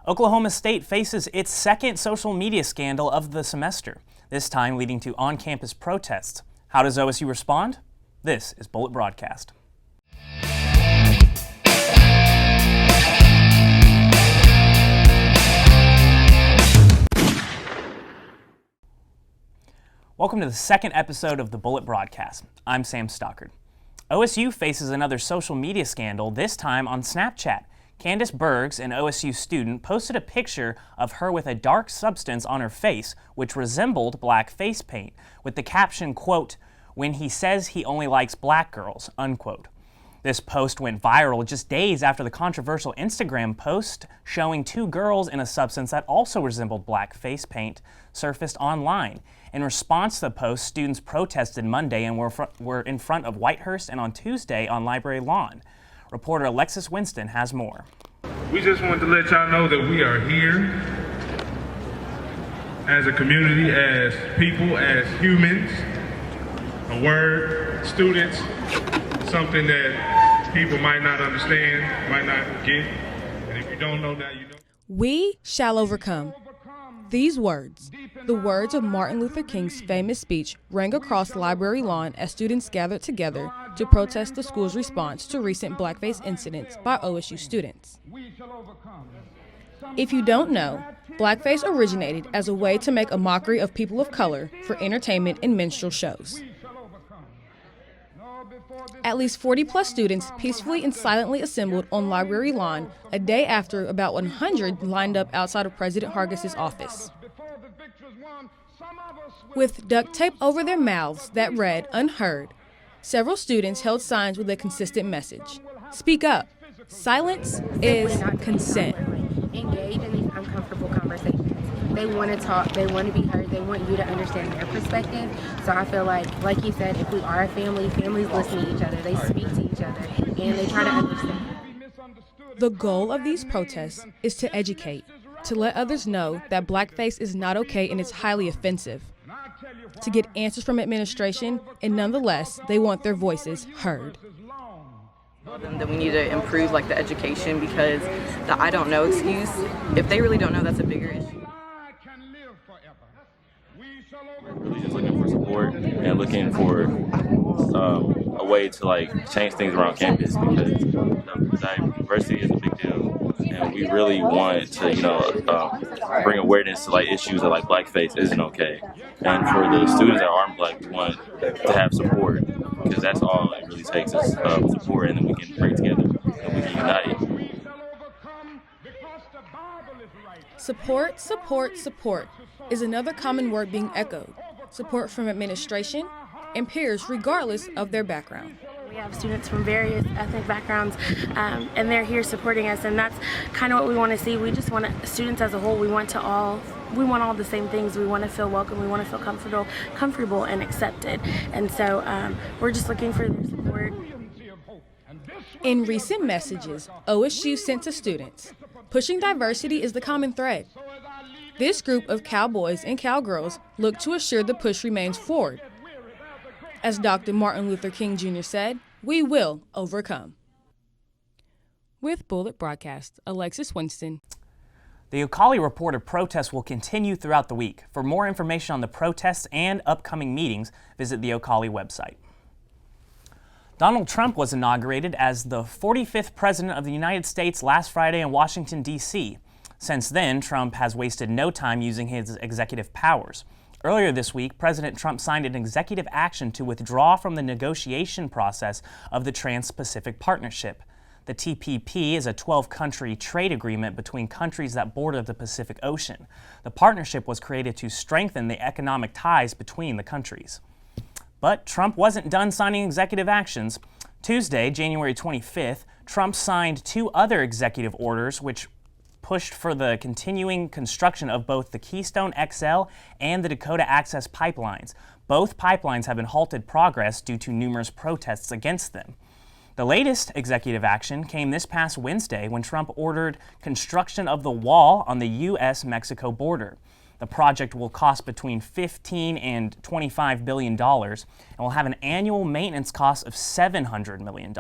Oklahoma State faces its second social media scandal of the semester, this time leading to on-campus protests. How does OSU respond? This is Bullet Broadcast. Welcome to the second episode of the Bullet Broadcast. I'm Sam Stockard. OSU faces another social media scandal, this time on Snapchat. Candace Bergs, an OSU student, posted a picture of her with a dark substance on her face, which resembled black face paint, with the caption, quote, "When he says he only likes black girls," unquote. This post went viral just days after the controversial Instagram post showing two girls in a substance that also resembled black face paint surfaced online. In response to the post, students protested Monday and were in front of Whitehurst and on Tuesday on Library Lawn. Reporter Alexis Winston has more. We just wanted to let y'all know that we are here as a community, as people, as humans. A word, students, something that people might not understand, might not get. And if you don't know that, you don't. We shall overcome. These words, the words of Martin Luther King's famous speech, rang across Library Lawn as students gathered together to protest the school's response to recent blackface incidents by OSU students. If you don't know, blackface originated as a way to make a mockery of people of color for entertainment and minstrel shows. At least 40-plus students peacefully and silently assembled on Library Lawn a day after about 100 lined up outside of President Hargis' office. With duct tape over their mouths that read, "Unheard," several students held signs with a consistent message. Speak up. Silence is consent. Engage in these uncomfortable conversations. They want to talk, they want to be heard, they want you to understand their perspective. So I feel like you said, if we are a family, families listen to each other, they speak to each other, and they try to understand. The goal of these protests is to educate, to let others know that blackface is not okay and it's highly offensive, to get answers from administration, and nonetheless, they want their voices heard. That we need to improve the education, because the "I don't know" excuse, if they really don't know, that's a bigger issue. We're really just looking for support and looking for a way to change things around campus, because diversity is a big deal, and we really want to bring awareness to issues that blackface isn't okay. And for the students that aren't black, we want to have support, because that's all it really takes is support, and then we can bring together and we can unite. Support, support, support is another common word being echoed. Support from administration and peers regardless of their background. We have students from various ethnic backgrounds, and they're here supporting us, and that's kind of what we want to see. We just want students as a whole, we want all the same things. We want to feel welcome, we want to feel comfortable and accepted, and so we're just looking for their support. In recent messages OSU sent to students, pushing diversity is the common thread. This group of cowboys and cowgirls look to assure the push remains forward. As Dr. Martin Luther King Jr. said, we will overcome. With Bullet Broadcast, Alexis Winston. The Ocala reported protests will continue throughout the week. For more information on the protests and upcoming meetings, visit the Ocala website. Donald Trump was inaugurated as the 45th President of the United States last Friday in Washington, D.C. Since then, Trump has wasted no time using his executive powers. Earlier this week, President Trump signed an executive action to withdraw from the negotiation process of the Trans-Pacific Partnership. The TPP is a 12-country trade agreement between countries that border the Pacific Ocean. The partnership was created to strengthen the economic ties between the countries. But Trump wasn't done signing executive actions. Tuesday, January 25th, Trump signed two other executive orders which pushed for the continuing construction of both the Keystone XL and the Dakota Access pipelines. Both pipelines have been halted progress due to numerous protests against them. The latest executive action came this past Wednesday when Trump ordered construction of the wall on the U.S.-Mexico border. The project will cost between $15 and $25 billion and will have an annual maintenance cost of $700 million.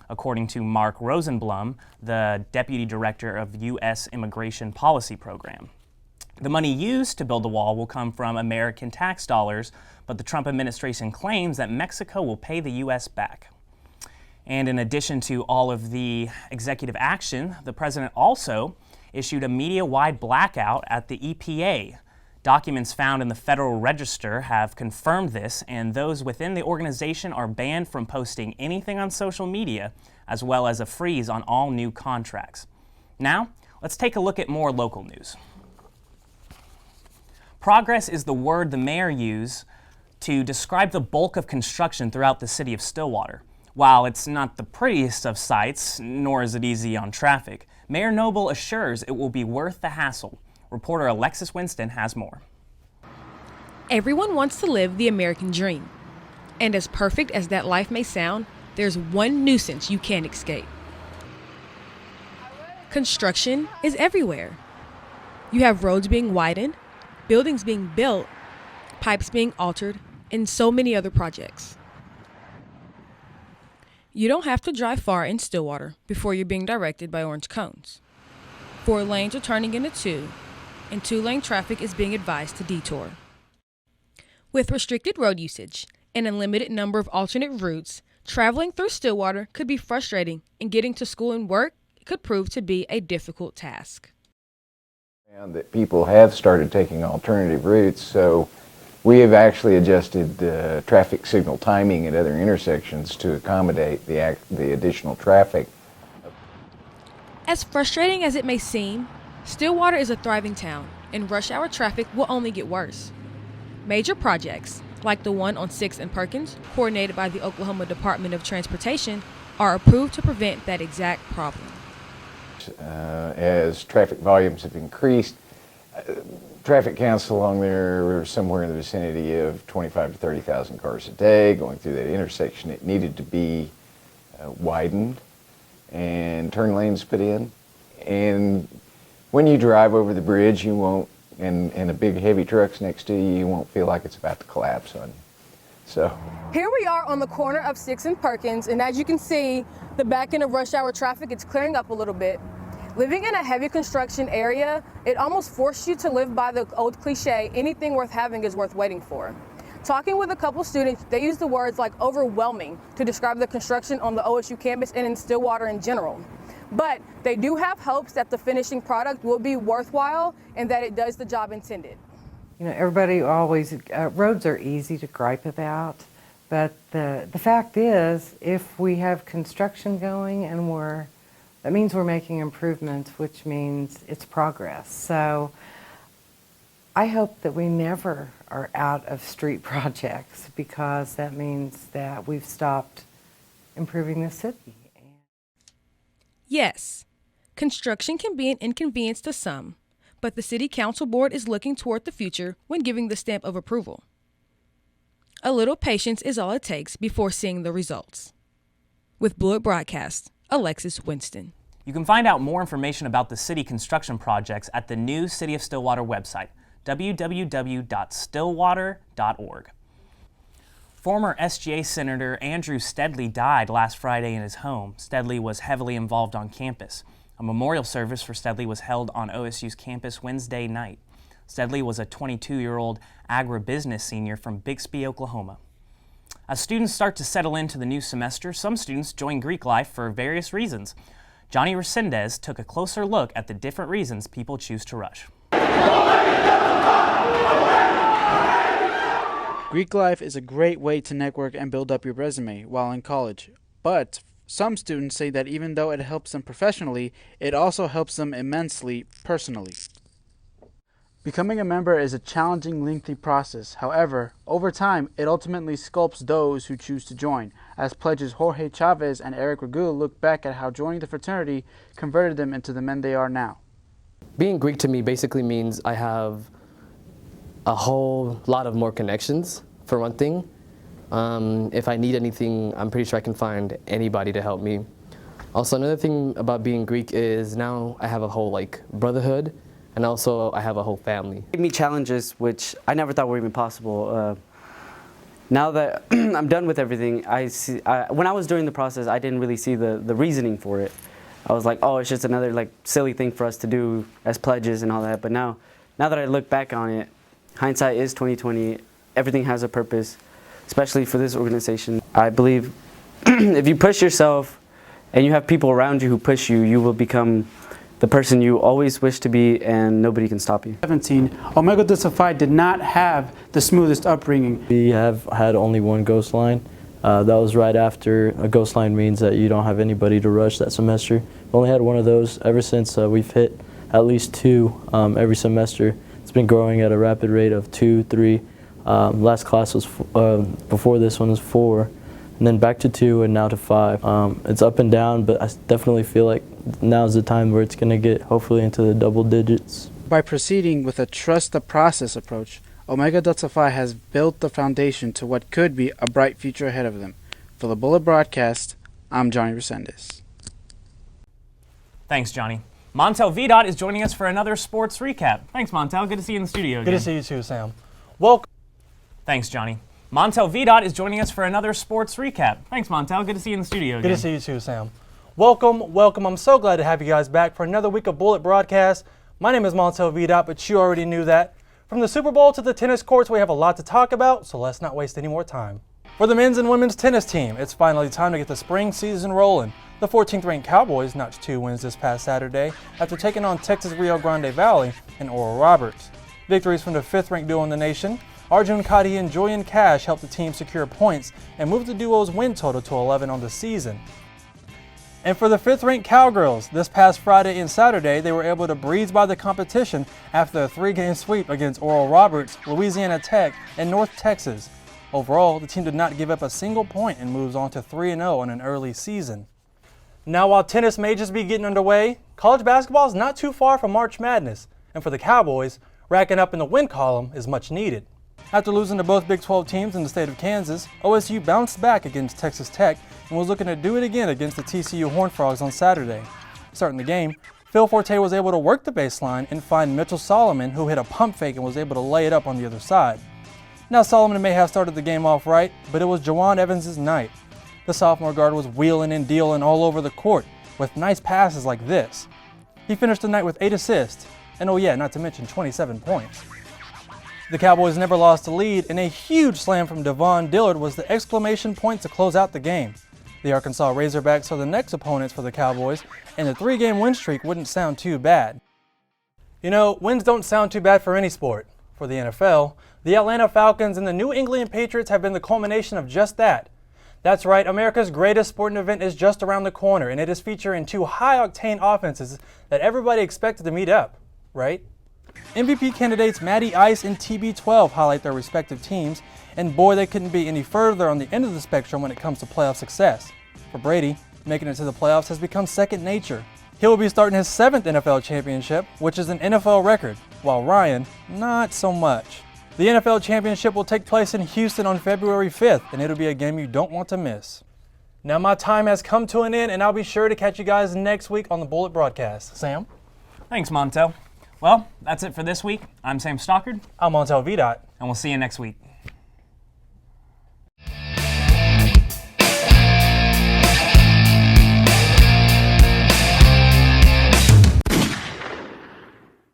according to Mark Rosenblum, the Deputy Director of U.S. Immigration Policy Program. The money used to build the wall will come from American tax dollars, but the Trump administration claims that Mexico will pay the U.S. back. And in addition to all of the executive action, the president also issued a media-wide blackout at the EPA. Documents found in the Federal Register have confirmed this, and those within the organization are banned from posting anything on social media, as well as a freeze on all new contracts. Now, let's take a look at more local news. Progress is the word the mayor used to describe the bulk of construction throughout the city of Stillwater. While it's not the prettiest of sights, nor is it easy on traffic, Mayor Noble assures it will be worth the hassle. Reporter Alexis Winston has more. Everyone wants to live the American dream. And as perfect as that life may sound, there's one nuisance you can't escape. Construction is everywhere. You have roads being widened, buildings being built, pipes being altered, and so many other projects. You don't have to drive far in Stillwater before you're being directed by orange cones. 4 lanes are turning into 2, and 2-lane traffic is being advised to detour. With restricted road usage and a limited number of alternate routes, traveling through Stillwater could be frustrating, and getting to school and work could prove to be a difficult task. And that people have started taking alternative routes, so we have actually adjusted the traffic signal timing at other intersections to accommodate the additional traffic. As frustrating as it may seem, Stillwater is a thriving town, and rush hour traffic will only get worse. Major projects, like the one on 6th and Perkins, coordinated by the Oklahoma Department of Transportation, are approved to prevent that exact problem. As traffic volumes have increased, traffic counts along there are somewhere in the vicinity of 25 to 30,000 cars a day going through that intersection. It needed to be widened and turn lanes put in. And when you drive over the bridge, you won't, and a big heavy truck's next to you, you won't feel like it's about to collapse on you. So here we are on the corner of 6th and Perkins, and as you can see, the back end of rush hour traffic, it's clearing up a little bit. Living in a heavy construction area, it almost forced you to live by the old cliche, anything worth having is worth waiting for. Talking with a couple students, they use the words like overwhelming to describe the construction on the OSU campus and in Stillwater in general. But they do have hopes that the finishing product will be worthwhile and that it does the job intended. You know, everybody always, roads are easy to gripe about, but the fact is, if we have construction going and that means we're making improvements, which means it's progress. So I hope that we never are out of street projects, because that means that we've stopped improving the city. Yes, construction can be an inconvenience to some, but the City Council Board is looking toward the future when giving the stamp of approval. A little patience is all it takes before seeing the results. With Bullet Broadcast, Alexis Winston. You can find out more information about the city construction projects at the new City of Stillwater website, www.stillwater.org. Former SGA Senator Andrew Steadley died last Friday in his home. Steadley was heavily involved on campus. A memorial service for Steadley was held on OSU's campus Wednesday night. Steadley was a 22-year-old agribusiness senior from Bixby, Oklahoma. As students start to settle into the new semester, some students join Greek life for various reasons. Johnny Resendez took a closer look at the different reasons people choose to rush. Greek life is a great way to network and build up your resume while in college, but some students say that even though it helps them professionally, it also helps them immensely personally. Becoming a member is a challenging, lengthy process. However, over time, it ultimately sculpts those who choose to join, as pledges Jorge Chavez and Eric Ragul look back at how joining the fraternity converted them into the men they are now. Being Greek to me basically means I have a whole lot of more connections, for one thing. If I need anything, I'm pretty sure I can find anybody to help me. Also, another thing about being Greek is now I have a whole brotherhood, and also I have a whole family. It gave me challenges which I never thought were even possible. now that I'm done with everything, when I was doing the process, I didn't really see the reasoning for it. I was like, oh, it's just another like silly thing for us to do as pledges and all that. But now that I look back on it, hindsight is 20/20. Everything has a purpose, especially for this organization. I believe if you push yourself and you have people around you who push you, you will become the person you always wish to be, and nobody can stop you. 17, Omega Delta Phi did not have the smoothest upbringing. We have had only one ghost line. That was right after. A ghost line means that you don't have anybody to rush that semester. We've only had one of those ever since we've hit at least 2 every semester. It's been growing at a rapid rate of 2, 3. Last class was, before this one was 4. And then back to 2 and now to 5. It's up and down, but I definitely feel like now's the time where it's going to get hopefully into the double digits. By proceeding with a trust the process approach, Omega Delta Phi has built the foundation to what could be a bright future ahead of them. For the Bullet Broadcast, I'm Johnny Resendez. Thanks, Johnny. Montel Vidot is joining us for another sports recap. Thanks, Montel. Good to see you in the studio again. Good to see you too, Sam. Welcome. Thanks, Johnny. Montel Vidot is joining us for another sports recap. Thanks, Montel. Good to see you in the studio again. Good to see you too, Sam. Welcome. I'm so glad to have you guys back for another week of Bullet Broadcast. My name is Montel Vidot, but you already knew that. From the Super Bowl to the tennis courts, we have a lot to talk about, so let's not waste any more time. For the men's and women's tennis team, it's finally time to get the spring season rolling. The 14th ranked Cowboys notched 2 wins this past Saturday after taking on Texas Rio Grande Valley and Oral Roberts. Victories from the 5th ranked duo in the nation, Arjun Kadi and Julian Cash, helped the team secure points and move the duo's win total to 11 on the season. And for the 5th ranked Cowgirls, this past Friday and Saturday, they were able to breeze by the competition after a 3-game sweep against Oral Roberts, Louisiana Tech, and North Texas. Overall, the team did not give up a single point and moves on to 3-0 on an early season. Now, while tennis may just be getting underway, college basketball is not too far from March Madness, and for the Cowboys, racking up in the win column is much needed. After losing to both Big 12 teams in the state of Kansas, OSU bounced back against Texas Tech and was looking to do it again against the TCU Horned Frogs on Saturday. Starting the game, Phil Forte was able to work the baseline and find Mitchell Solomon, who hit a pump fake and was able to lay it up on the other side. Now, Solomon may have started the game off right, but it was Jawan Evans' night. The sophomore guard was wheeling and dealing all over the court with nice passes like this. He finished the night with 8 assists, and oh yeah, not to mention 27 points. The Cowboys never lost the lead, and a huge slam from Devon Dillard was the exclamation point to close out the game. The Arkansas Razorbacks are the next opponents for the Cowboys, and the 3-game win streak wouldn't sound too bad. You know, wins don't sound too bad for any sport. For the NFL, the Atlanta Falcons and the New England Patriots have been the culmination of just that. That's right, America's greatest sporting event is just around the corner, and it is featuring 2 high-octane offenses that everybody expected to meet up, right? MVP candidates Matty Ice and TB12 highlight their respective teams, and boy, they couldn't be any further on the end of the spectrum when it comes to playoff success. For Brady, making it to the playoffs has become second nature. He will be starting his 7th NFL championship, which is an NFL record, while Ryan, not so much. The NFL championship will take place in Houston on February 5th, and it'll be a game you don't want to miss. Now my time has come to an end, and I'll be sure to catch you guys next week on the Bullet Broadcast. Sam? Thanks, Montel. Well, that's it for this week. I'm Sam Stockard. I'm Montel Vidot. And we'll see you next week.